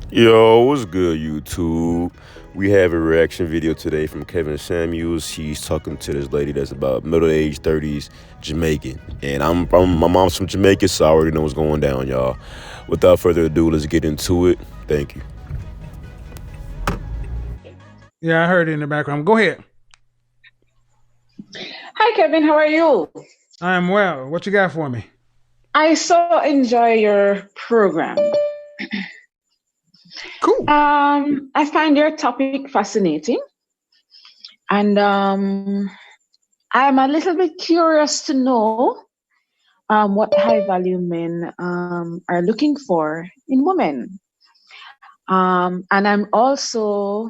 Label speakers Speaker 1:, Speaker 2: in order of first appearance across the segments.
Speaker 1: Yo, what's good, YouTube? We have a reaction video today from Kevin Samuels. He's talking to this lady that's about middle age 30s, Jamaican. And my mom's from Jamaica, so I already know what's going down, y'all. Without further ado, let's get into it. Thank you.
Speaker 2: Yeah, I heard it in the background. Go ahead.
Speaker 3: Hi, Kevin. How are you?
Speaker 2: I'm well. What you got for me?
Speaker 3: I so enjoy your program.
Speaker 2: Cool.
Speaker 3: I find your topic fascinating, and I'm a little bit curious to know what high value men are looking for in women. And I'm also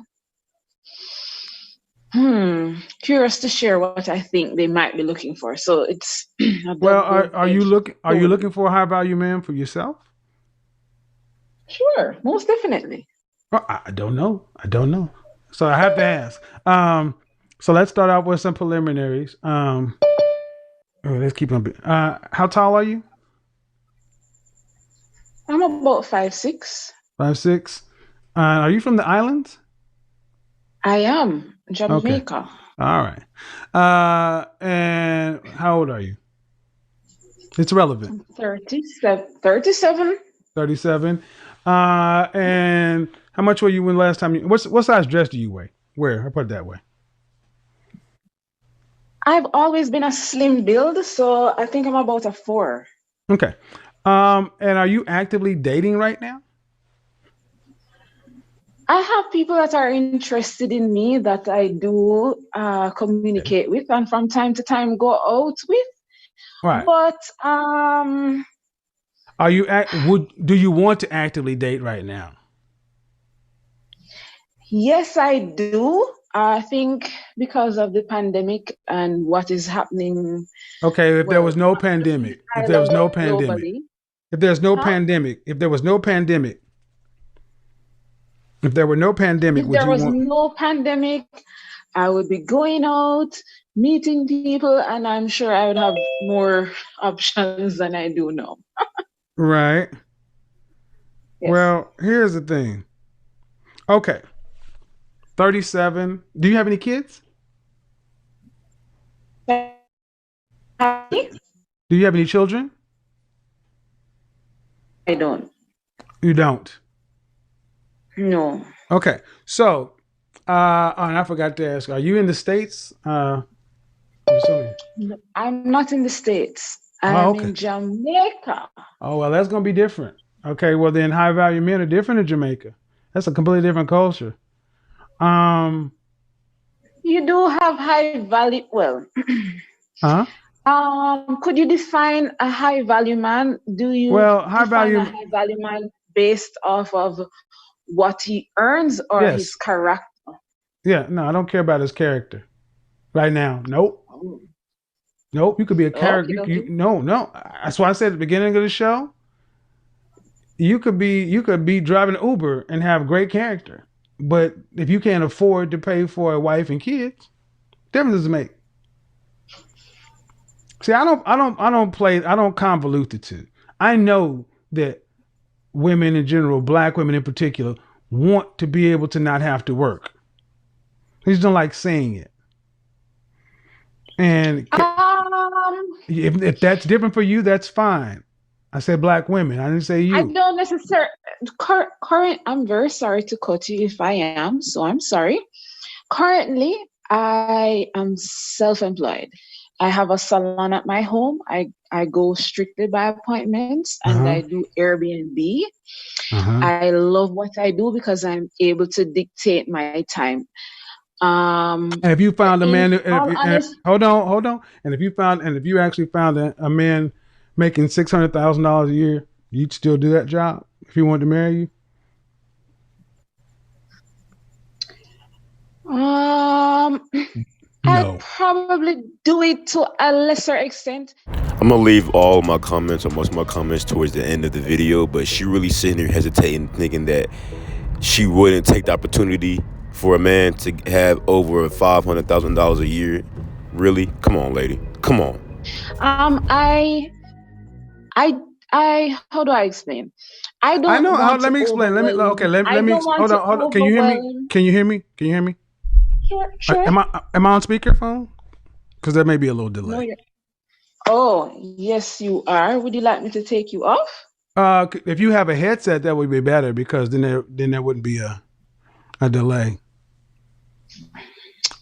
Speaker 3: curious to share what I think they might be looking for. So it's a
Speaker 2: Well, are you
Speaker 3: double-edged
Speaker 2: looking
Speaker 3: sword.
Speaker 2: for a high value man for yourself?
Speaker 3: Sure, most definitely.
Speaker 2: Well, I don't know. I don't know. So I have to ask. So let's start out with some preliminaries. Let's keep on. How tall are you?
Speaker 3: I'm about 5'6".
Speaker 2: 5'6". Are you from the islands?
Speaker 3: I am
Speaker 2: Okay.
Speaker 3: Jamaica.
Speaker 2: All right. And how old are you? It's relevant.
Speaker 3: I'm 37.
Speaker 2: 37. And how much were you when last time you what size dress do you wear? I put it that way.
Speaker 3: I've always been a slim build, so I think I'm about a 4.
Speaker 2: Okay. And are you actively dating right now?
Speaker 3: I have people that are interested in me that I do
Speaker 2: Okay.
Speaker 3: communicate with and from time to time go out with.
Speaker 2: All right.
Speaker 3: But
Speaker 2: Are you do you want to actively date right now?
Speaker 3: yes, I do. I think because of the pandemic and what is happening,
Speaker 2: Okay, if there
Speaker 3: well,
Speaker 2: was no
Speaker 3: not just in
Speaker 2: pandemic, if there was
Speaker 3: Ireland,
Speaker 2: no
Speaker 3: but
Speaker 2: pandemic,
Speaker 3: globally.
Speaker 2: if there's no
Speaker 3: Huh?
Speaker 2: pandemic, if there was no pandemic, if there were no pandemic,
Speaker 3: If
Speaker 2: would
Speaker 3: there
Speaker 2: you
Speaker 3: was
Speaker 2: want
Speaker 3: no pandemic, I would be going out, meeting people, and I'm sure I would have more options than I do now.
Speaker 2: right?
Speaker 3: Yes.
Speaker 2: Well, here's the thing. Okay. 37. Do you have any kids?
Speaker 3: I
Speaker 2: Do you have any children?
Speaker 3: don't.
Speaker 2: You don't.
Speaker 3: No.
Speaker 2: Okay. So, and I forgot to ask, are you in the States? I'm assuming.
Speaker 3: I'm not in the States.
Speaker 2: Oh,
Speaker 3: I'm
Speaker 2: okay.
Speaker 3: in Jamaica.
Speaker 2: Oh, well, that's going to be different. Okay. Well, then high value men are different in Jamaica. That's a completely different culture. Um,
Speaker 3: You do have high value. Well,
Speaker 2: huh?
Speaker 3: could you define a high value man? Do you
Speaker 2: Well, high
Speaker 3: define a
Speaker 2: value,
Speaker 3: high value man based off of what he earns or his
Speaker 2: yes.
Speaker 3: character?
Speaker 2: Yeah. No, I don't care about his character right now. Nope. Nope. You could be a character.
Speaker 3: Okay, okay.
Speaker 2: No, no. That's why I said at the beginning of the show, you could be driving Uber and have great character, but if you can't afford to pay for a wife and kids, difference does it make? See, I don't convolute the two. I know that women in general, black women in particular, want to be able to not have to work. They just don't like saying it. And
Speaker 3: Um,
Speaker 2: if that's different for you, that's fine. I said black women. I didn't say
Speaker 3: I
Speaker 2: you.
Speaker 3: don't necessarily current. I'm very sorry to cut you if I am. So I'm sorry. Currently, I am self-employed. I have a salon at my home. I go strictly by appointments
Speaker 2: Uh
Speaker 3: and
Speaker 2: huh.
Speaker 3: I do Airbnb.
Speaker 2: Uh huh.
Speaker 3: I love what I do because I'm able to dictate my time. Um,
Speaker 2: And if you found a
Speaker 3: in
Speaker 2: man,
Speaker 3: all honest,
Speaker 2: hold on, and if you actually found a man making $600,000 a year, you'd still do that job if he wanted to marry you.
Speaker 3: um, I'd
Speaker 2: No.
Speaker 3: probably do it to a lesser extent.
Speaker 1: I'm gonna leave all my comments or most of my comments towards the end of the video, but she really sitting there hesitating, thinking that she wouldn't take the opportunity for a man to have over $500,000 a year. Really? Come on, lady. Come on.
Speaker 3: Um, I I how do I explain? I
Speaker 2: I
Speaker 3: don't
Speaker 2: know.
Speaker 3: want
Speaker 2: Let
Speaker 3: to
Speaker 2: me explain.
Speaker 3: overwhelm.
Speaker 2: Let
Speaker 3: I
Speaker 2: me
Speaker 3: don't want
Speaker 2: hold
Speaker 3: to
Speaker 2: on, hold on. Can you hear me?
Speaker 3: overwhelm.
Speaker 2: Can you hear me? Can you hear me?
Speaker 3: Sure, sure.
Speaker 2: Am I on speakerphone? Because there may be a little
Speaker 3: No,
Speaker 2: delay.
Speaker 3: you're. Oh, yes, you are. Would you like me to take you off?
Speaker 2: If you have a headset, that would be better because then there wouldn't be a delay.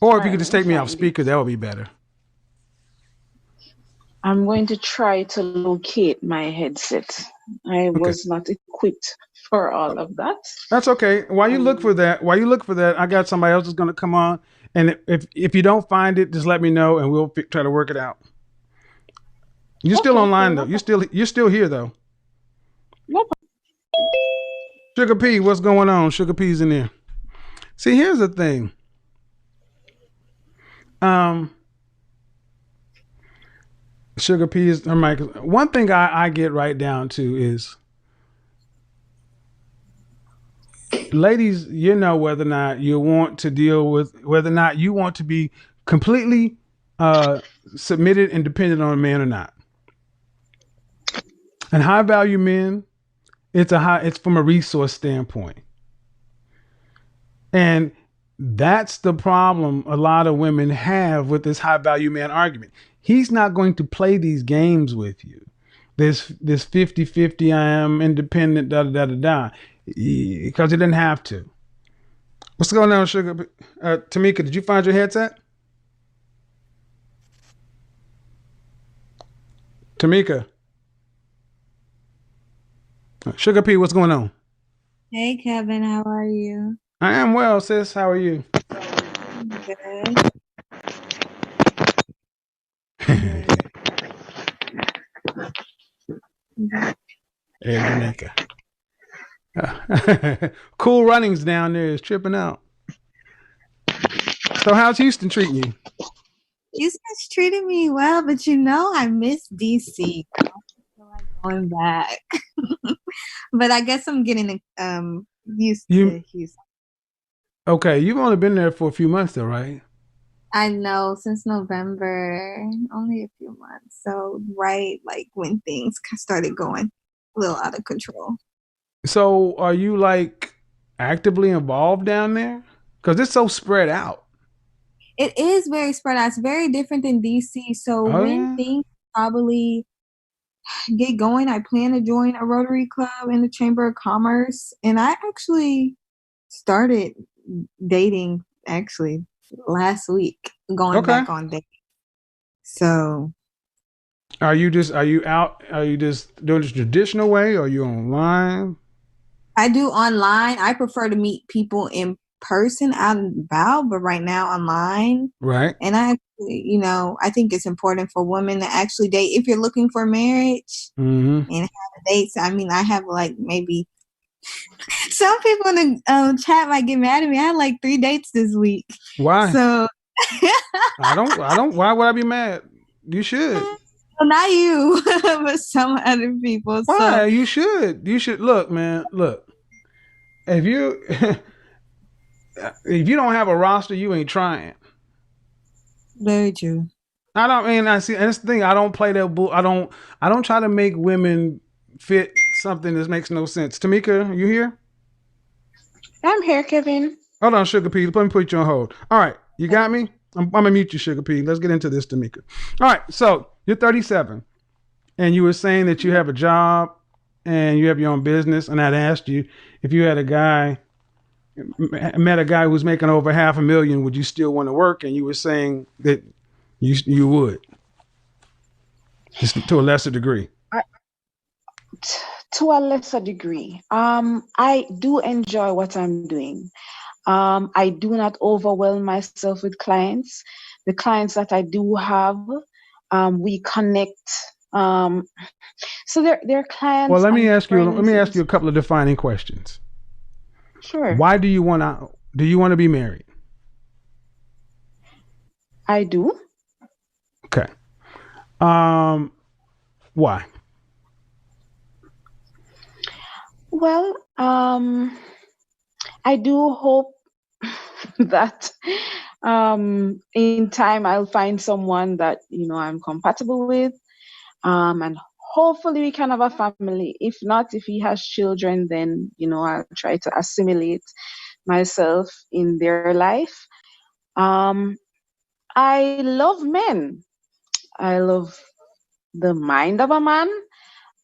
Speaker 3: All
Speaker 2: Or if you
Speaker 3: right,
Speaker 2: could
Speaker 3: let
Speaker 2: just
Speaker 3: me
Speaker 2: take me off
Speaker 3: find it.
Speaker 2: speaker, that would be better.
Speaker 3: I'm going to try to locate my headset. I
Speaker 2: Okay.
Speaker 3: was not equipped for all of that.
Speaker 2: That's okay. While you look
Speaker 3: Um,
Speaker 2: for that, I got somebody else that's going to come on. And if you don't find it, just let me know and we'll try to work it out. You're still
Speaker 3: okay,
Speaker 2: online
Speaker 3: yeah,
Speaker 2: though.
Speaker 3: no problem.
Speaker 2: You're still here though.
Speaker 3: No
Speaker 2: Sugar P, what's going on? Sugar P's in there. See, here's the thing. Um, Sugar P is her mic. One thing I get right down to is, ladies, you know whether or not you want to deal with whether or not you want to be completely submitted and dependent on a man or not. And high value men, it's from a resource standpoint. And that's the problem a lot of women have with this high value man argument. He's not going to play these games with you. This 50-50, I am independent, da da da da da, because he didn't have to. What's going on, Sugar? Tamika, did you find your headset? Tamika. Sugar P, what's going on?
Speaker 4: Hey Kevin, how are you?
Speaker 2: I am well, sis. How are you?
Speaker 4: Good. Good.
Speaker 2: Air Jamaica. Cool Runnings down there is tripping out. So how's Houston treating you?
Speaker 4: Houston's treating me well, but I miss DC. I feel like going back. But I guess I'm getting used
Speaker 2: You
Speaker 4: to Houston.
Speaker 2: okay? You've only been there for a few months, though, right?
Speaker 4: I know since November, only a few months. So right, like when things started going a little out of control.
Speaker 2: So are you like actively involved down there? Because it's so spread out.
Speaker 4: It is very spread out. It's very different than DC. So
Speaker 2: Oh
Speaker 4: when
Speaker 2: yeah.
Speaker 4: things probably get going, I plan to join a Rotary Club in the Chamber of Commerce. And I actually started dating actually last week, going
Speaker 2: Okay.
Speaker 4: back on dating. So
Speaker 2: Are you out? Are you just doing this traditional way, or are you online?
Speaker 4: I do online. I prefer to meet people in person out and about, but right now online.
Speaker 2: Right.
Speaker 4: And I actually, I think it's important for women to actually date if you're looking for marriage
Speaker 2: Mm-hmm.
Speaker 4: and have dates. I mean, I have like maybe some people in the chat might get mad at me. I had like 3 dates this week.
Speaker 2: Why?
Speaker 4: So
Speaker 2: I don't. Why would I be mad? You should.
Speaker 4: well, not you, but some other people. So
Speaker 2: Why? You should. You should look, man. Look. If you if you don't have a roster, you ain't trying.
Speaker 4: very true.
Speaker 2: I don't mean I see. And that's the thing. I don't play that bull. I don't try to make women fit something that makes no sense. Tamika, you here?
Speaker 3: I'm here, Kevin.
Speaker 2: Hold on, Sugar P. Let me put you on hold. All right, you got me. I'm gonna mute you, Sugar P. Let's get into this, Tamika. All right. So you're 37, and you were saying that you have a job and you have your own business. And I'd asked you if you had met a guy who's making over $500,000, would you still want to work? And you were saying that you would, just to a lesser degree.
Speaker 3: To a lesser degree. I do enjoy what I'm doing. I do not overwhelm myself with clients. The clients that I do have, we connect. So they're
Speaker 2: Well,
Speaker 3: clients
Speaker 2: let me
Speaker 3: and
Speaker 2: ask you. Let
Speaker 3: friends.
Speaker 2: me ask you a couple of defining questions.
Speaker 3: Sure,
Speaker 2: Why do you want to? Do you want to be married?
Speaker 3: I do.
Speaker 2: Okay. Why?
Speaker 3: Well, I do hope that in time I'll find someone that I'm compatible with, and hopefully we can have a family. If not, if he has children, then I'll try to assimilate myself in their life. I love men. I love the mind of a man,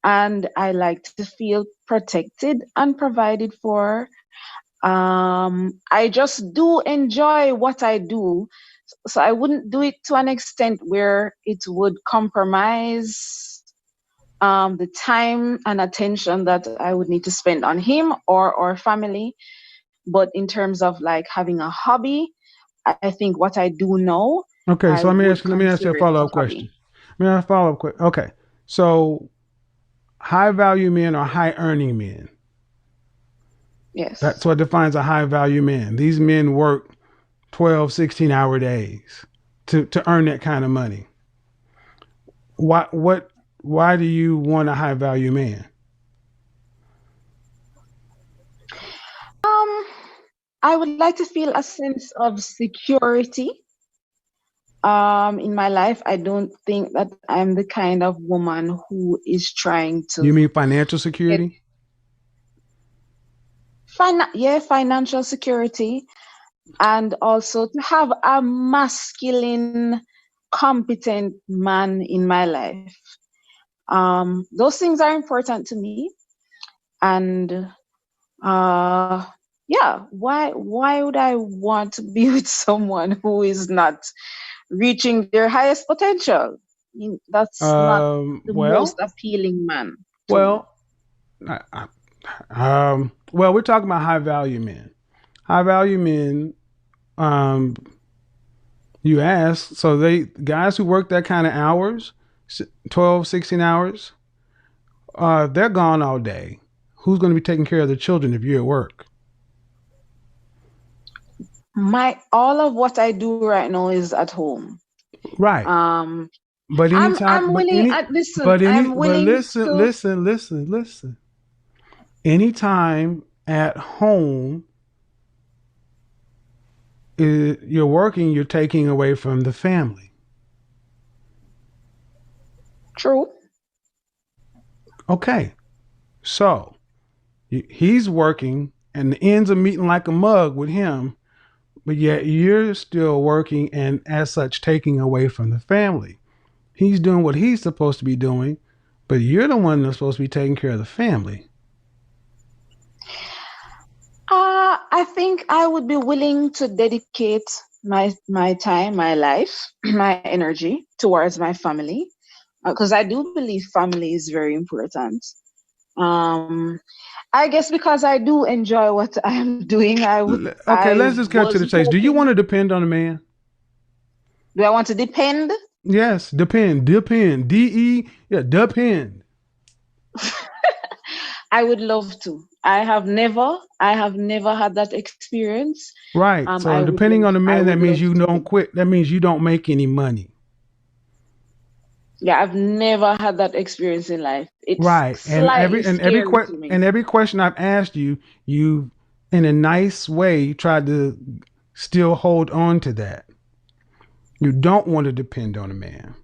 Speaker 3: and I like to feel protected and provided for. I just do enjoy what I do, so I wouldn't do it to an extent where it would compromise the time and attention that I would need to spend on him or family. But in terms of like having a hobby, I think what I do now,
Speaker 2: Okay,
Speaker 3: I
Speaker 2: so
Speaker 3: would
Speaker 2: let me ask you a
Speaker 3: consider it
Speaker 2: follow
Speaker 3: a
Speaker 2: up question.
Speaker 3: hobby.
Speaker 2: Let me ask a follow up question. Okay, so high value men are high earning men. That's
Speaker 3: Yes.
Speaker 2: what defines a high value man. These men work 12, 16-hour days to earn that kind of money. Why do you want a high value man?
Speaker 3: Um, I would like to feel a sense of security. In my life, I don't think that I'm the kind of woman who is trying
Speaker 2: You
Speaker 3: to
Speaker 2: mean financial
Speaker 3: get
Speaker 2: security?
Speaker 3: financial security, and also to have a masculine, competent man in my life. Those things are important to me, and uh, yeah, why would I want to be with someone who is not reaching their highest potential? That's not the most
Speaker 2: Well,
Speaker 3: appealing man to me.
Speaker 2: well, well, we're talking about high value men. High value men, um, you ask, so they guys who work that kind of hours, 12, 16 hours, they're gone all day. Who's going to be taking care of the children if you're at work?
Speaker 3: My all of what I do right now is at home.
Speaker 2: Right.
Speaker 3: Um,
Speaker 2: But anytime,
Speaker 3: I'm willing. Listen, I'm
Speaker 2: but
Speaker 3: willing to.
Speaker 2: listen. Anytime at home, you're working, you're taking away from the family.
Speaker 3: True.
Speaker 2: Okay. So he's working and the ends are meeting like a mug with him, but yet you're still working and as such taking away from the family. He's doing what he's supposed to be doing, but you're the one that's supposed to be taking care of the family.
Speaker 3: I think I would be willing to dedicate my time, my life, my energy towards my family, because I do believe family is very important. Um, I guess because I do enjoy what I'm doing,
Speaker 2: Okay,
Speaker 3: I
Speaker 2: let's just cut to
Speaker 3: was
Speaker 2: the chase. Do you
Speaker 3: hoping.
Speaker 2: want to depend on a man?
Speaker 3: Do I want to depend?
Speaker 2: Yes, depend. Yeah, depend.
Speaker 3: I would love to. I have never had that experience.
Speaker 2: Right. So
Speaker 3: I would
Speaker 2: depending
Speaker 3: love,
Speaker 2: on the
Speaker 3: I
Speaker 2: man, that
Speaker 3: would
Speaker 2: means
Speaker 3: love
Speaker 2: you don't
Speaker 3: to.
Speaker 2: quit. That means you don't make any money.
Speaker 3: Yeah, I've never had that experience in life. It's
Speaker 2: Right.
Speaker 3: slightly scary to me.
Speaker 2: And every question I've asked you, you in a nice way tried to still hold on to that. You don't want to depend on a man.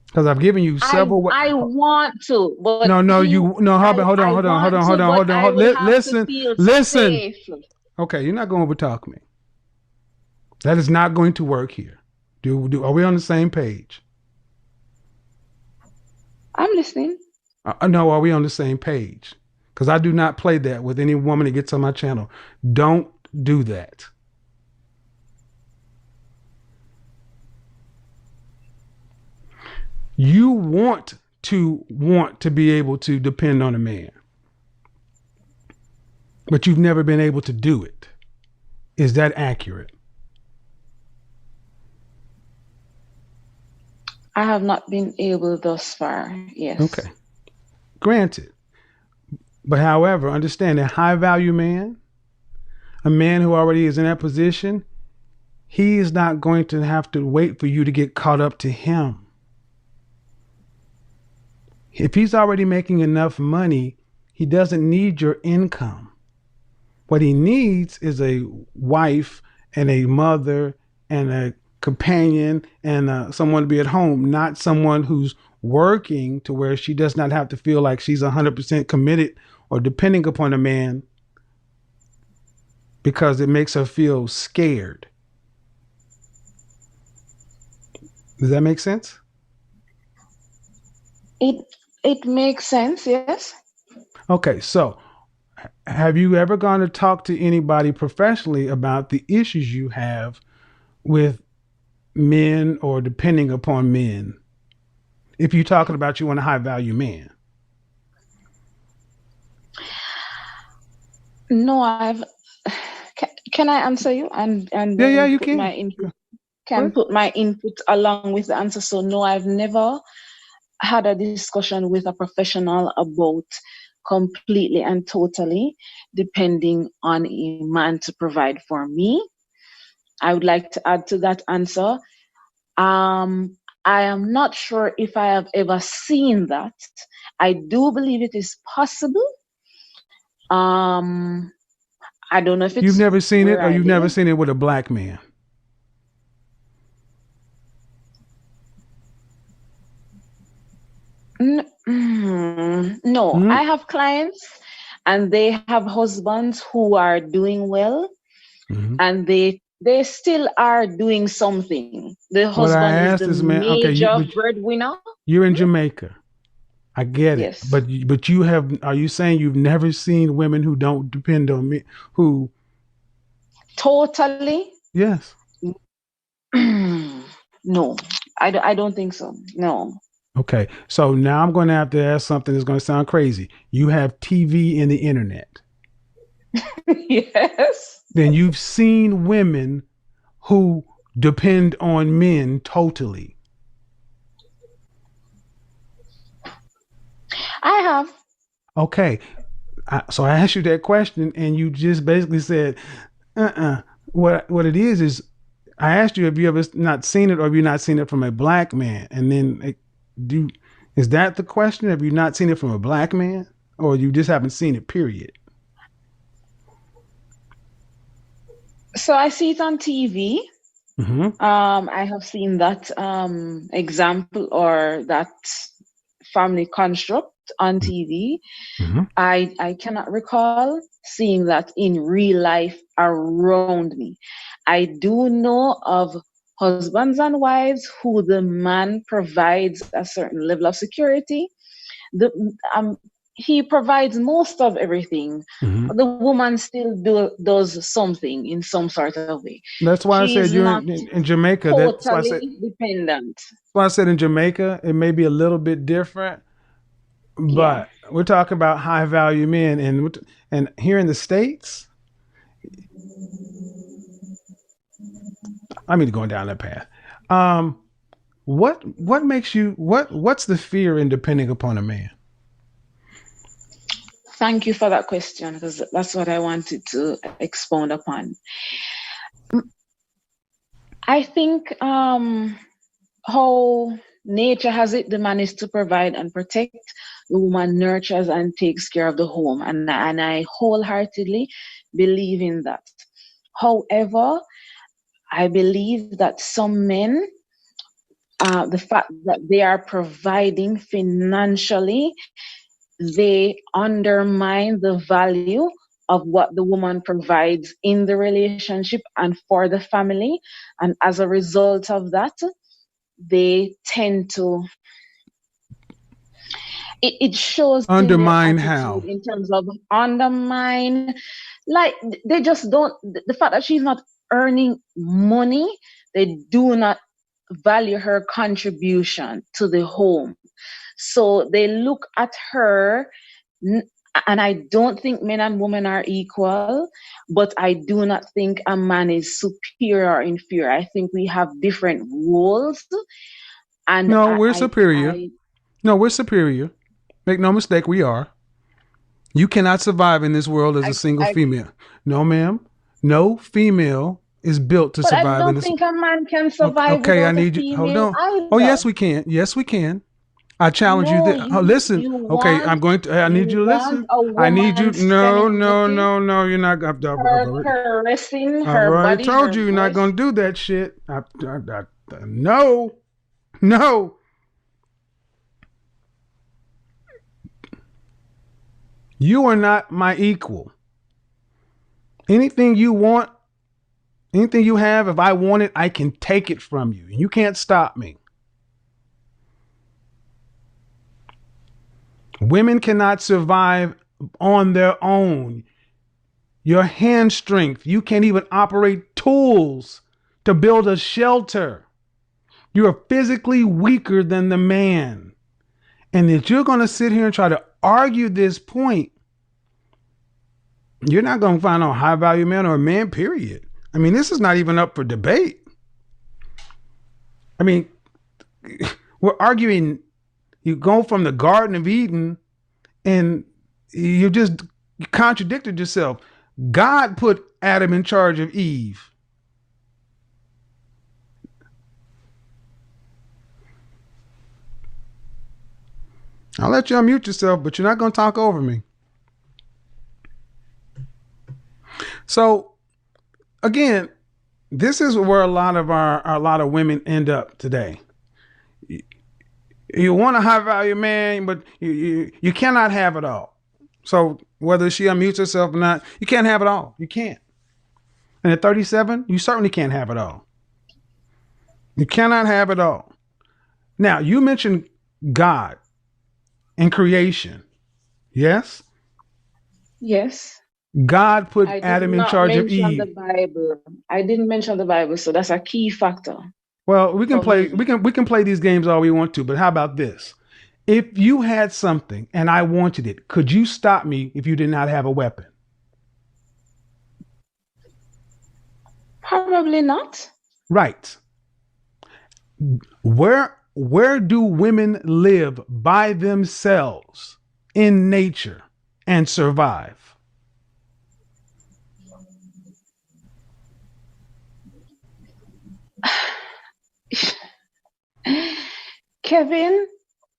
Speaker 2: Because I've given you
Speaker 3: I
Speaker 2: several.
Speaker 3: I want to, but I want to, but
Speaker 2: Hold on.
Speaker 3: I will have to
Speaker 2: Listen,
Speaker 3: feel
Speaker 2: listen.
Speaker 3: safe.
Speaker 2: Okay, you're not going to overtalk me. That is not going to work here. Are we on the same page?
Speaker 3: I'm listening.
Speaker 2: No, are we on the same page? Because I do not play that with any woman that gets on my channel. Don't do that. You want to be able to depend on a man, but you've never been able to do it. Is that accurate?
Speaker 3: I have not been able thus far. Yes.
Speaker 2: Okay. Granted. But however, understand that high value man, a man who already is in that position, he is not going to have to wait for you to get caught up to him. If he's already making enough money, he doesn't need your income. What he needs is a wife and a mother and a companion and someone to be at home, not someone who's working to where she does not have to feel like she's 100% committed or depending upon a man because it makes her feel scared. Does that make sense?
Speaker 3: It makes sense, yes.
Speaker 2: Okay, so have you ever gone to talk to anybody professionally about the issues you have with men or depending upon men? If you're talking about you want a high value man.
Speaker 3: No, can I answer you and
Speaker 2: Yeah,
Speaker 3: then
Speaker 2: you
Speaker 3: put my
Speaker 2: can.
Speaker 3: input?
Speaker 2: What?
Speaker 3: Can put my input along with the answer. So no, I've never had a discussion with a professional about completely and totally depending on a man to provide for me. I would like to add to that answer. I am not sure if I have ever seen that. I do believe it is possible. I don't know if
Speaker 2: You've
Speaker 3: it's
Speaker 2: never seen it
Speaker 3: where
Speaker 2: or
Speaker 3: I
Speaker 2: you've never
Speaker 3: live.
Speaker 2: seen it with a black man.
Speaker 3: No,
Speaker 2: Mm,
Speaker 3: I have clients and they have husbands who are doing well
Speaker 2: mhm.
Speaker 3: and they still are doing something. The
Speaker 2: What I
Speaker 3: husband is
Speaker 2: asked
Speaker 3: the
Speaker 2: is, man, okay,
Speaker 3: major breadwinner.
Speaker 2: you're in
Speaker 3: Hmm?
Speaker 2: Jamaica. I get it.
Speaker 3: Yes.
Speaker 2: But you have, are you saying you've never seen women who don't depend on me, who,
Speaker 3: Totally.
Speaker 2: yes.
Speaker 3: No, I don't think so. No.
Speaker 2: Okay. So now I'm going to have to ask something that's going to sound crazy. You have TV and the internet.
Speaker 3: Yes.
Speaker 2: Then you've seen women who depend on men totally.
Speaker 3: I have.
Speaker 2: Okay. So I asked you that question and you just basically said, What it is I asked you, have you ever not seen it or have you not seen it from a black man? And then is that the question? Have you not seen it from a black man or you just haven't seen it, period?
Speaker 3: So I see it on TV.
Speaker 2: Mm-hmm.
Speaker 3: I have seen that example or that family construct on TV.
Speaker 2: Mm-hmm.
Speaker 3: I cannot recall seeing that in real life around me. I do know of husbands and wives who the man provides a certain level of security. The he provides most of everything.
Speaker 2: Mm-hmm.
Speaker 3: The woman still does something in some sort of way.
Speaker 2: That's why I
Speaker 3: She
Speaker 2: said
Speaker 3: is
Speaker 2: you're
Speaker 3: not
Speaker 2: in Jamaica.
Speaker 3: totally dependent.
Speaker 2: That's why I said in Jamaica, it may be a little bit different,
Speaker 3: Yeah.
Speaker 2: but we're talking about high value men, and here in the States, I mean, going down that path. Um, what makes you what's the fear in depending upon a man?
Speaker 3: Thank you for that question because that's what I wanted to expound upon. I think how nature has it, the man is to provide and protect. The woman nurtures and takes care of the home, and I wholeheartedly believe in that. However, I believe that some men, the fact that they are providing financially, they undermine the value of what the woman provides in the relationship and for the family. And as a result of that, they tend to, it shows in their
Speaker 2: Undermine
Speaker 3: attitude
Speaker 2: how?
Speaker 3: in terms of undermine. Like they just don't, the fact that she's not earning money, they do not value her contribution to the home. So they look at her, and I don't think men and women are equal, but I do not think a man is superior or inferior. I think we have different roles, and
Speaker 2: No, we're superior.
Speaker 3: I
Speaker 2: No, we're superior. Make no mistake, we are. You cannot survive in this world as a single
Speaker 3: I
Speaker 2: female. No, ma'am. No female is built to
Speaker 3: but I
Speaker 2: survive in
Speaker 3: don't
Speaker 2: this.
Speaker 3: think a man can
Speaker 2: Okay,
Speaker 3: survive
Speaker 2: okay, I
Speaker 3: without a
Speaker 2: need you. Hold
Speaker 3: female
Speaker 2: on. Oh,
Speaker 3: either.
Speaker 2: yes, we can. Yes, we can. I challenge you.
Speaker 3: No,
Speaker 2: Oh, listen.
Speaker 3: you
Speaker 2: Okay,
Speaker 3: want
Speaker 2: I'm going to. I
Speaker 3: you
Speaker 2: need you to
Speaker 3: want
Speaker 2: listen.
Speaker 3: a
Speaker 2: I need you.
Speaker 3: woman
Speaker 2: No,
Speaker 3: spending
Speaker 2: no,
Speaker 3: energy,
Speaker 2: no, no. You're not.
Speaker 3: her caressing
Speaker 2: I've
Speaker 3: her
Speaker 2: already
Speaker 3: body,
Speaker 2: told
Speaker 3: her
Speaker 2: you you're not going
Speaker 3: breast.
Speaker 2: to do that. Shit. No, no. You are not my equal. Anything you want, anything you have, if I want it, I can take it from you. You can't stop me. Women cannot survive on their own. Your hand strength, you can't even operate tools to build a shelter. You are physically weaker than the man. And if you're going to sit here and try to argue this point, you're not going to find a high value man or a man, period. I mean, this is not even up for debate. I mean, we're arguing, you go from the Garden of Eden and you just contradicted yourself. God put Adam in charge of Eve. I'll let you unmute yourself, but you're not going to talk over me. So, again, this is where a lot of women end up today. You want a high value man, but you cannot have it all. So whether she unmutes herself or not, you can't have it all. You can't. And at 37, you certainly can't have it all. You cannot have it all. Now, you mentioned God and creation. Yes?
Speaker 3: Yes.
Speaker 2: God put
Speaker 3: I did
Speaker 2: Adam in
Speaker 3: not
Speaker 2: charge of
Speaker 3: mention
Speaker 2: Eve.
Speaker 3: the Bible. I didn't mention the Bible, so that's a key factor.
Speaker 2: Well, we can
Speaker 3: for
Speaker 2: play
Speaker 3: me.
Speaker 2: we can play these games all we want to, but how about this? If you had something and I wanted it, could you stop me if you did not have a weapon?
Speaker 3: Probably not.
Speaker 2: Right. Where do women live by themselves in nature and survive?
Speaker 3: Kevin,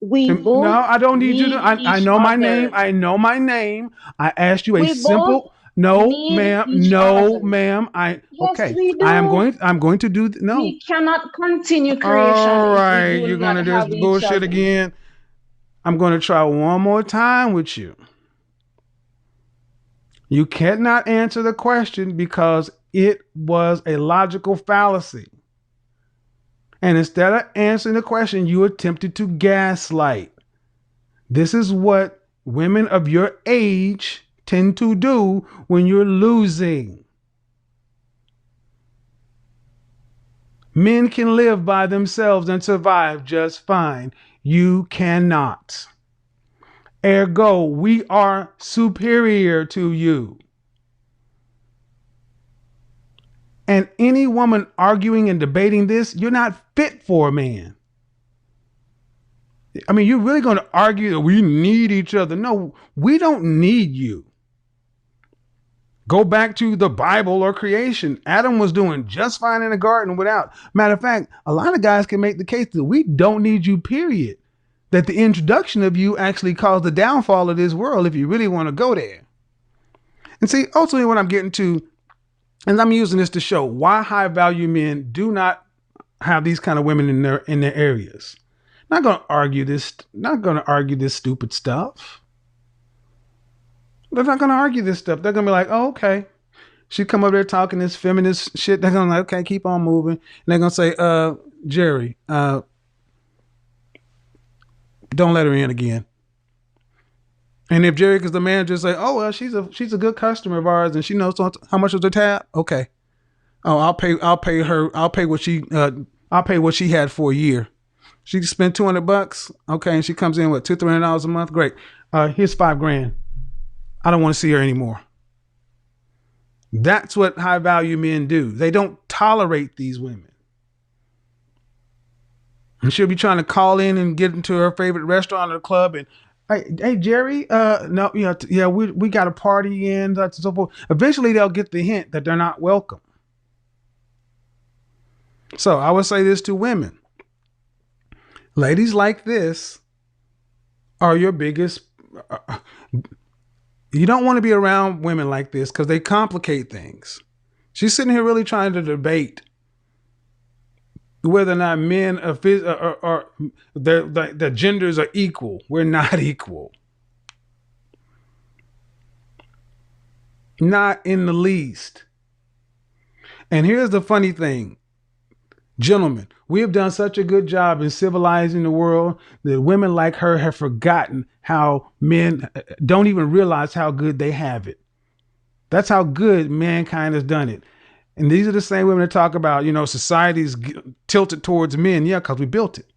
Speaker 3: we
Speaker 2: No,
Speaker 3: both
Speaker 2: I don't need you to.
Speaker 3: need
Speaker 2: I
Speaker 3: each
Speaker 2: know my name.
Speaker 3: other.
Speaker 2: I know my name. I asked you a
Speaker 3: We both
Speaker 2: simple. No,
Speaker 3: need
Speaker 2: ma'am.
Speaker 3: each
Speaker 2: No,
Speaker 3: other.
Speaker 2: ma'am.
Speaker 3: Yes,
Speaker 2: Okay.
Speaker 3: we
Speaker 2: I am
Speaker 3: do.
Speaker 2: going. I'm going to do. No.
Speaker 3: We cannot continue creation
Speaker 2: All
Speaker 3: if we
Speaker 2: right.
Speaker 3: do
Speaker 2: You're
Speaker 3: not
Speaker 2: gonna
Speaker 3: have
Speaker 2: just
Speaker 3: each
Speaker 2: bullshit
Speaker 3: other.
Speaker 2: again. I'm going to try one more time with you. You cannot answer the question because it was a logical fallacy. And instead of answering the question, you attempted to gaslight. This is what women of your age tend to do when you're losing. Men can live by themselves and survive just fine. You cannot. Ergo, we are superior to you. And any woman arguing and debating this, you're not fit for a man. I mean, you're really going to argue that we need each other. No, we don't need you. Go back to the Bible or creation. Adam was doing just fine in the garden without. Matter of fact, a lot of guys can make the case that we don't need you, period. That the introduction of you actually caused the downfall of this world if you really want to go there. And see, ultimately what I'm getting to, and I'm using this to show why high value men do not have these kind of women in their areas. Not going to argue this stupid stuff. They're not going to argue this stuff. They're going to be like, oh, okay. She come up there talking this feminist shit. They're going to like, okay, keep on moving. And they're going to say, Jerry, don't let her in again. And if Jerry, because the manager say, oh, well, she's a good customer of ours and she knows how much was her tab. Okay. Oh, I'll pay what she had for a year. She spent $200. Okay. And she comes in with $200-$300 a month. Great. Here's $5,000. I don't want to see her anymore. That's what high value men do. They don't tolerate these women. And she'll be trying to call in and get into her favorite restaurant or club and, hey Jerry, no, we got a party in, so forth. Eventually they'll get the hint that they're not welcome. So I would say this to women. Ladies like this are your biggest. You don't want to be around women like this because they complicate things. She's sitting here really trying to debate whether or not men are the genders are equal. We're not equal. Not in the least. And here's the funny thing. Gentlemen, we have done such a good job in civilizing the world that women like her have forgotten how men don't even realize how good they have it. That's how good mankind has done it. And these are the same women that talk about, society's tilted towards men. Yeah, because we built it.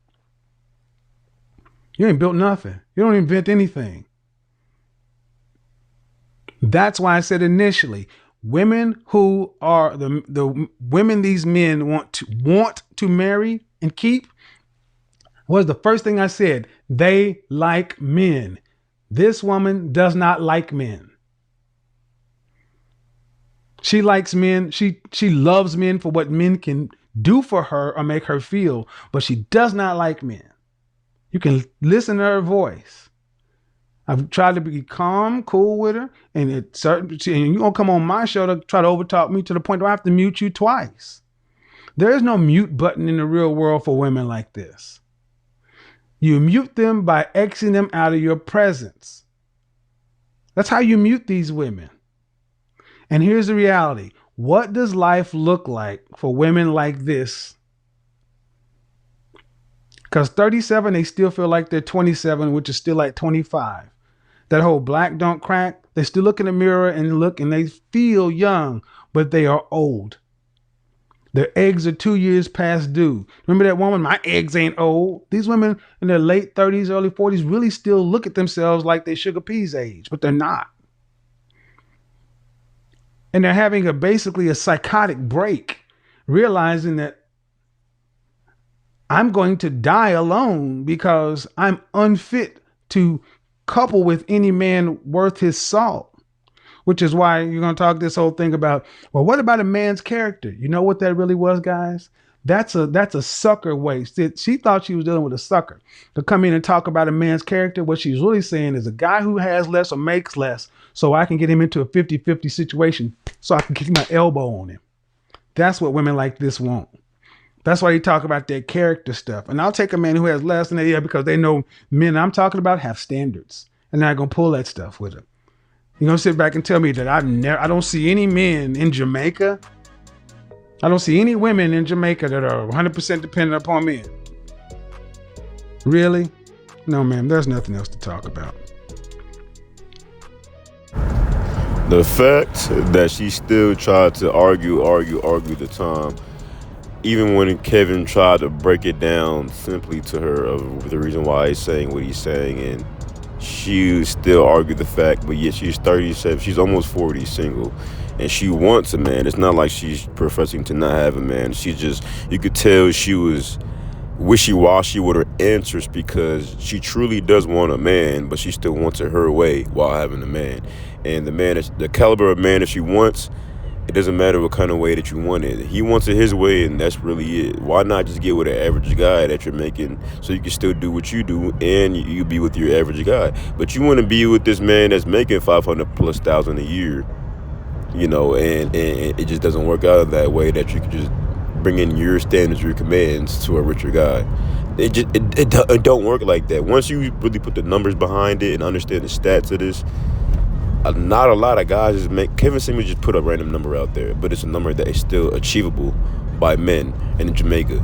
Speaker 2: You ain't built nothing. You don't invent anything. That's why I said initially, women who are the women these men want to marry and keep was the first thing I said. They like men. This woman does not like men. She likes men. She loves men for what men can do for her or make her feel, but she does not like men. You can listen to her voice. I've tried to be calm, cool with her, and you're gonna come on my show to try to overtalk me to the point where I have to mute you twice. There is no mute button in the real world for women like this. You mute them by exiting them out of your presence. That's how you mute these women. And here's the reality. What does life look like for women like this? Because 37, they still feel like they're 27, which is still like 25. That whole black don't crack. They still look in the mirror and they feel young, but they are old. Their eggs are 2 years past due. Remember that woman? My eggs ain't old. These women in their late 30s, early 40s really still look at themselves like they Sugar P's age, but they're not. And they're having basically a psychotic break, realizing that I'm going to die alone because I'm unfit to couple with any man worth his salt. Which is why you're going to talk this whole thing about, well, what about a man's character? You know what that really was, guys? That's a sucker waste. She thought she was dealing with a sucker to come in and talk about a man's character. What she's really saying is a guy who has less or makes less, so I can get him into a 50-50 situation so I can get my elbow on him. That's what women like this want. That's why you talk about their character stuff. And I'll take a man who has less than they have because they know men I'm talking about have standards. And they're not going to pull that stuff with them. You're going to sit back and tell me that I don't see any men in Jamaica. I don't see any women in Jamaica that are 100% dependent upon men. Really? No, ma'am, there's nothing else to talk about.
Speaker 1: The fact that she still tried to argue the time, even when Kevin tried to break it down simply to her of the reason why he's saying what he's saying, and she still argued the fact, but yet she's 37, she's almost 40, single, and she wants a man. It's not like she's professing to not have a man. She just, you could tell she was wishy-washy with her answers because she truly does want a man, but she still wants it her way while having a man. And the caliber of man that she wants, it doesn't matter what kind of way that you want it. He wants it his way, and that's really it. Why not just get with an average guy that you're making so you can still do what you do and you be with your average guy? But you want to be with this man that's making $500,000+ a year, and it just doesn't work out that way that you can just bring in your standards, your commands to a richer guy. It don't work like that. Once you really put the numbers behind it and understand the stats of this, not a lot of guys just make. Kevin Samuels just put a random number out there, but it's a number that is still achievable by men in Jamaica.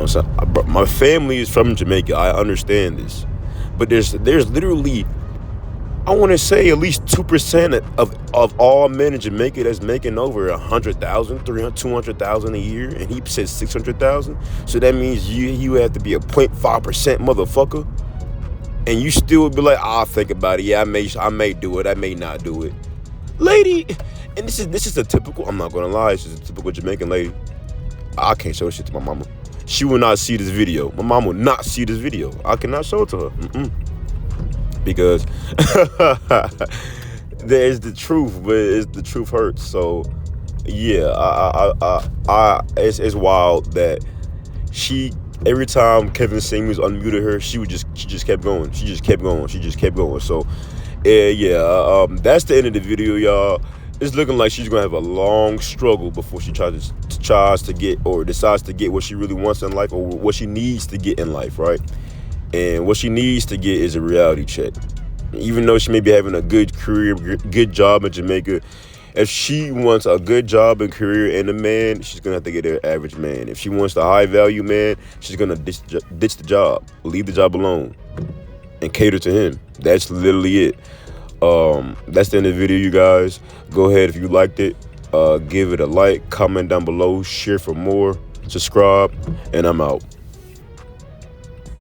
Speaker 1: So my family is from Jamaica. I understand this, but there's literally, I want to say at least 2% of all men in Jamaica that's making over 100,000, 300, 200,000 a year, and he said 600,000. So that means you have to be a 0.5% motherfucker. And you still would be like, I'll think about it. Yeah, I may do it. I may not do it. Lady, and this is a typical, I'm not going to lie, this is a typical Jamaican lady. I can't show shit to my mama. She will not see this video. My mom will not see this video. I cannot show it to her. Because there's the truth, but the truth hurts. So, yeah, it's wild that every time Kevin Samuels unmuted her, she just kept going. She just kept going. So, that's the end of the video, y'all. It's looking like she's gonna have a long struggle before she tries to get or decides to get what she really wants in life or what she needs to get in life, right? And what she needs to get is a reality check. Even though she may be having a good career, good job in Jamaica, If she wants a good job and career and a man, she's gonna have to get her average man. If she wants the high value man, she's gonna ditch the job, leave the job alone, and cater to him. That's literally it. That's the end of the video, you guys. Go ahead if you liked it. Give it a like, comment down below, share for more, subscribe, and I'm out.